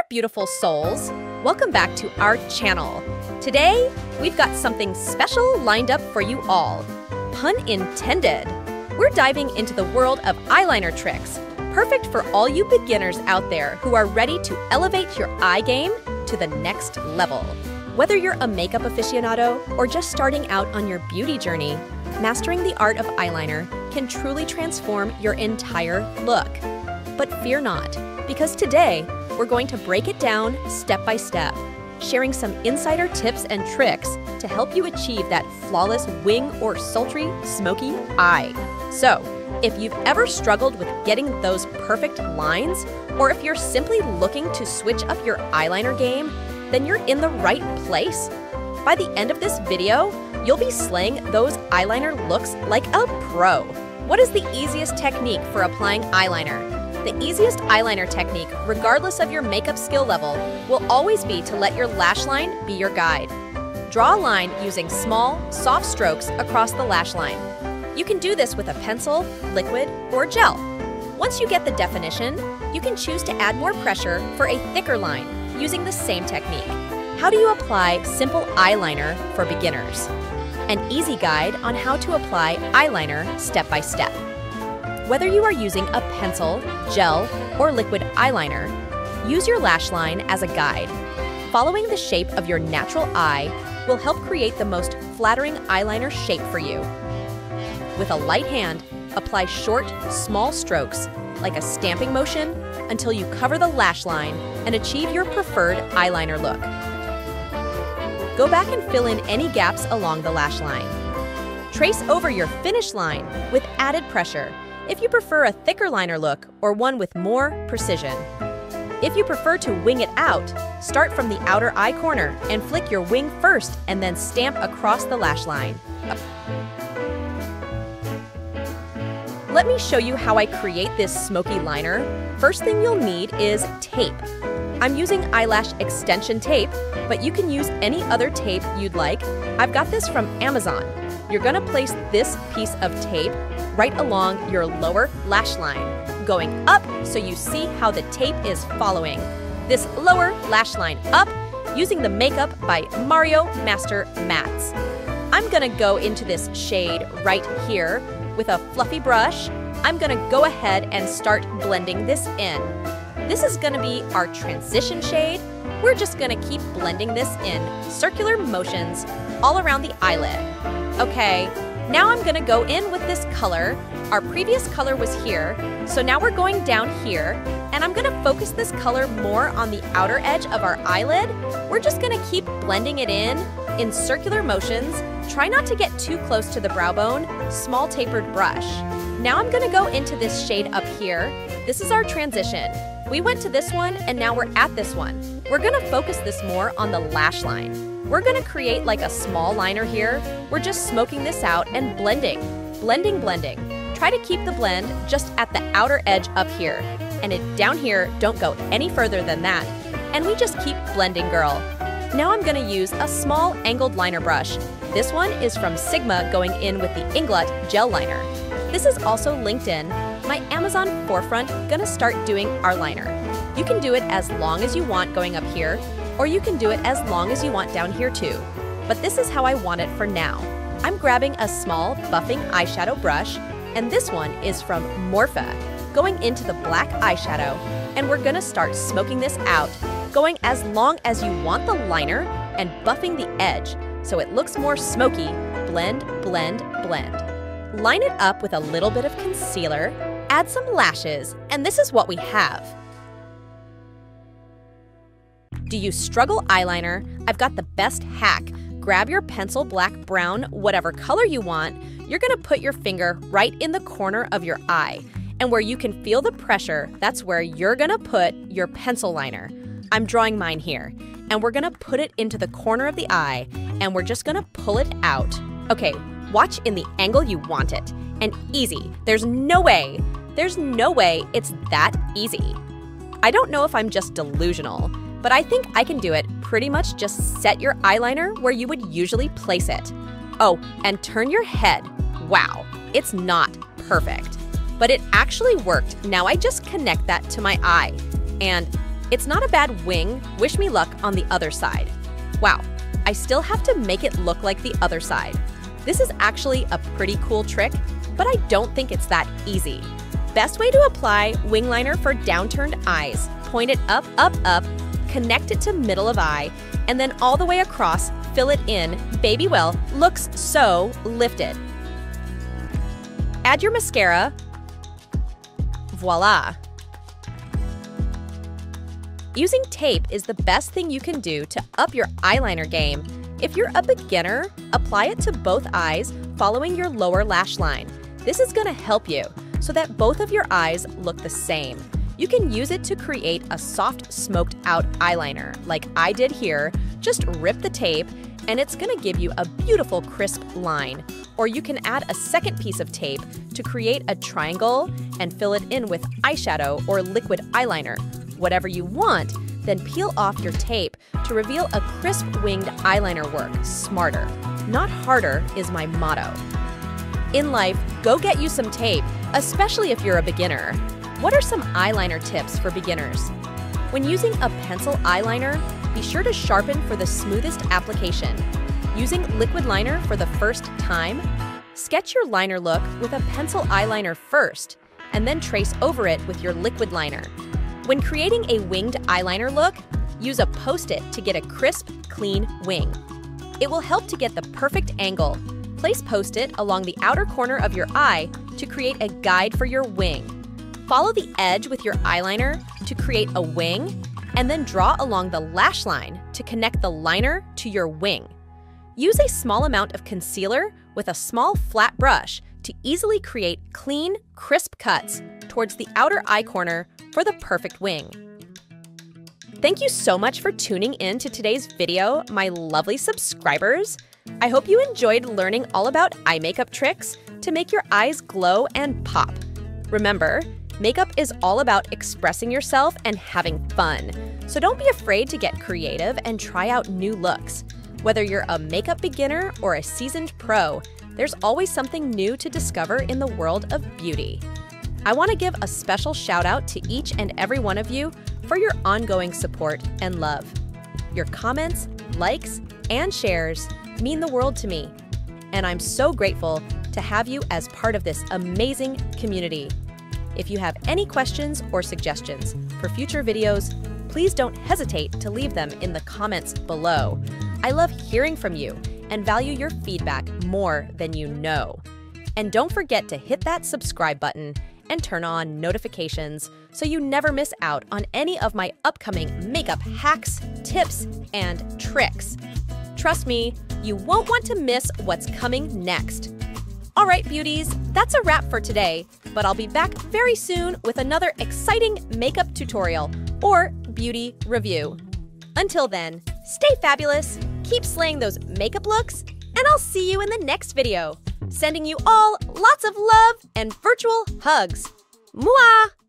beautiful souls. Welcome back to our channel. Today, we've got something special lined up for you all. Pun intended. We're diving into the world of eyeliner tricks, perfect for all you beginners out there who are ready to elevate your eye game to the next level. Whether you're a makeup aficionado or just starting out on your beauty journey, mastering the art of eyeliner can truly transform your entire look. But fear not, because today, we're going to break it down step by step, sharing some insider tips and tricks to help you achieve that flawless wing or sultry smoky eye. So, if you've ever struggled with getting those perfect lines, or if you're simply looking to switch up your eyeliner game, then you're in the right place. By the end of this video, you'll be slaying those eyeliner looks like a pro. What is the easiest technique for applying eyeliner? The easiest eyeliner technique, regardless of your makeup skill level, will always be to let your lash line be your guide. Draw a line using small, soft strokes across the lash line. You can do this with a pencil, liquid, or gel. Once you get the definition, you can choose to add more pressure for a thicker line using the same technique. How do you apply simple eyeliner for beginners? An easy guide on how to apply eyeliner step by step. Whether you are using a pencil, gel, or liquid eyeliner, use your lash line as a guide. Following the shape of your natural eye will help create the most flattering eyeliner shape for you. With a light hand, apply short, small strokes, like a stamping motion, until you cover the lash line and achieve your preferred eyeliner look. Go back and fill in any gaps along the lash line. Trace over your finish line with added pressure if you prefer a thicker liner look or one with more precision. If you prefer to wing it out, start from the outer eye corner and flick your wing first and then stamp across the lash line. Let me show you how I create this smoky liner. First thing you'll need is tape. I'm using eyelash extension tape, but you can use any other tape you'd like. I've got this from Amazon. You're gonna place this piece of tape right along your lower lash line, going up so you see how the tape is following this lower lash line up using the Makeup by Mario Master Mats. I'm gonna go into this shade right here with a fluffy brush. I'm gonna go ahead and start blending this in. This is gonna be our transition shade. We're just gonna keep blending this in circular motions all around the eyelid. Okay, now I'm gonna go in with this color. Our previous color was here, so now we're going down here, and I'm gonna focus this color more on the outer edge of our eyelid. We're just gonna keep blending it in circular motions. Try not to get too close to the brow bone, small tapered brush. Now I'm gonna go into this shade up here. This is our transition. We went to this one, and now we're at this one. We're gonna focus this more on the lash line. We're gonna create like a small liner here. We're just smoking this out and blending. Blending, blending. Try to keep the blend just at the outer edge up here. And down here, don't go any further than that. And we just keep blending, girl. Now I'm gonna use a small angled liner brush. This one is from Sigma, going in with the Inglot gel liner. This is also linked in my Amazon forefront, gonna start doing our liner. You can do it as long as you want going up here, or you can do it as long as you want down here too. But this is how I want it for now. I'm grabbing a small buffing eyeshadow brush, and this one is from Morphe, going into the black eyeshadow, and we're gonna start smoking this out, going as long as you want the liner and buffing the edge so it looks more smoky. Blend, blend, blend. Line it up with a little bit of concealer, add some lashes, and this is what we have. Do you struggle eyeliner? I've got the best hack. Grab your pencil, black, brown, whatever color you want. You're gonna put your finger right in the corner of your eye. And where you can feel the pressure, that's where you're gonna put your pencil liner. I'm drawing mine here. And we're gonna put it into the corner of the eye, and we're just gonna pull it out. Okay, watch in the angle you want it. And easy. There's no way it's that easy. I don't know if I'm just delusional, but I think I can do it. Pretty much just set your eyeliner where you would usually place it. Oh, and turn your head. Wow, it's not perfect, but it actually worked. Now I just connect that to my eye, and It's not a bad wing. Wish me luck on the other side. Wow, I still have to make it look like the other side. This is actually a pretty cool trick, but I don't think it's that easy. Best way to apply wing liner for downturned eyes. Point it up, up, up, connect it to middle of eye, and then all the way across, fill it in. Baby well, looks so lifted. Add your mascara. Voila! Using tape is the best thing you can do to up your eyeliner game. If you're a beginner, apply it to both eyes following your lower lash line. This is going to help you so that both of your eyes look the same. You can use it to create a soft smoked out eyeliner like I did here. Just rip the tape and it's going to give you a beautiful crisp line. Or you can add a second piece of tape to create a triangle and fill it in with eyeshadow or liquid eyeliner. Whatever you want, then peel off your tape to reveal a crisp winged eyeliner work. Smarter, not harder is my motto. In life, go get you some tape, especially if you're a beginner. What are some eyeliner tips for beginners? When using a pencil eyeliner, be sure to sharpen for the smoothest application. Using liquid liner for the first time, sketch your liner look with a pencil eyeliner first, and then trace over it with your liquid liner. When creating a winged eyeliner look, use a Post-it to get a crisp, clean wing. It will help to get the perfect angle. Place Post-it along the outer corner of your eye to create a guide for your wing. Follow the edge with your eyeliner to create a wing, and then draw along the lash line to connect the liner to your wing. Use a small amount of concealer with a small flat brush to easily create clean, crisp cuts towards the outer eye corner for the perfect wing. Thank you so much for tuning in to today's video, my lovely subscribers. I hope you enjoyed learning all about eye makeup tricks to make your eyes glow and pop. Remember, makeup is all about expressing yourself and having fun. So don't be afraid to get creative and try out new looks. Whether you're a makeup beginner or a seasoned pro, there's always something new to discover in the world of beauty. I want to give a special shout out to each and every one of you for your ongoing support and love. Your comments, likes, and shares mean the world to me, and I'm so grateful to have you as part of this amazing community. If you have any questions or suggestions for future videos, please don't hesitate to leave them in the comments below. I love hearing from you and value your feedback more than you know. And don't forget to hit that subscribe button and turn on notifications so you never miss out on any of my upcoming makeup hacks, tips, and tricks. Trust me, you won't want to miss what's coming next. All right, beauties, that's a wrap for today, but I'll be back very soon with another exciting makeup tutorial or beauty review. Until then, stay fabulous, keep slaying those makeup looks, and I'll see you in the next video. Sending you all lots of love and virtual hugs. Mwah!